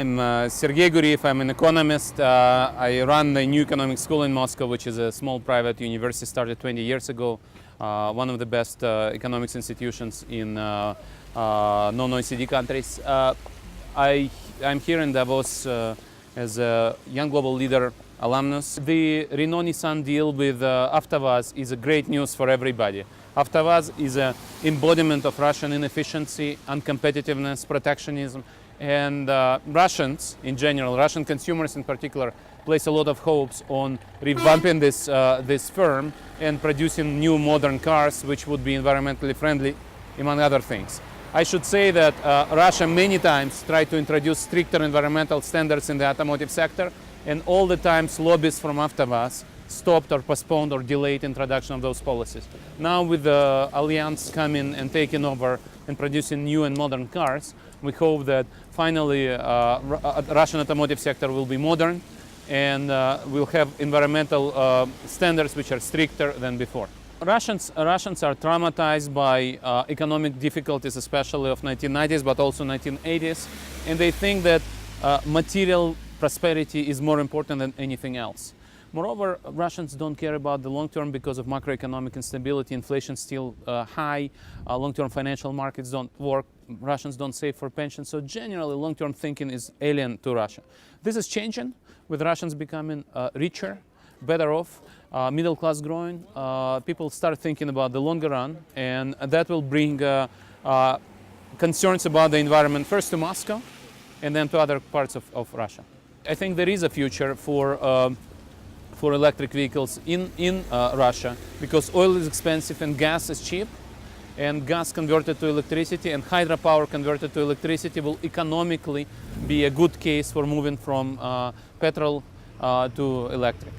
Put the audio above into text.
I'm Sergey Guriev. I'm an economist. I run the New Economic School in Moscow, which is a small private university started 20 years ago. One of the best economics institutions in non-OECD countries. I'm here in Davos as a young global leader alumnus. The Renault-Nissan deal with Avtovaz is a great news for everybody. Avtovaz is an embodiment of Russian inefficiency, uncompetitiveness, protectionism, and Russians in general, Russian consumers in particular, place a lot of hopes on revamping this firm and producing new modern cars which would be environmentally friendly, among other things. I should say that Russia many times tried to introduce stricter environmental standards in the automotive sector, and all the times lobbyists from Avtovaz stopped or postponed or delayed introduction of those policies. Now with the Alliance coming and taking over and producing new and modern cars, we hope that finally Russian automotive sector will be modern and will have environmental standards which are stricter than before. Russians are traumatized by economic difficulties, especially of 1990s, but also 1980s, and they think that material prosperity is more important than anything else. Moreover, Russians don't care about the long term because of macroeconomic instability, inflation still high, long-term financial markets don't work, Russians don't save for pensions, so generally long-term thinking is alien to Russia. This is changing with Russians becoming richer, better off, middle class growing, people start thinking about the longer run, and that will bring concerns about the environment first to Moscow and then to other parts of Russia. I think there is a future for electric vehicles in Russia because oil is expensive and gas is cheap, and gas converted to electricity and hydropower converted to electricity will economically be a good case for moving from petrol to electric.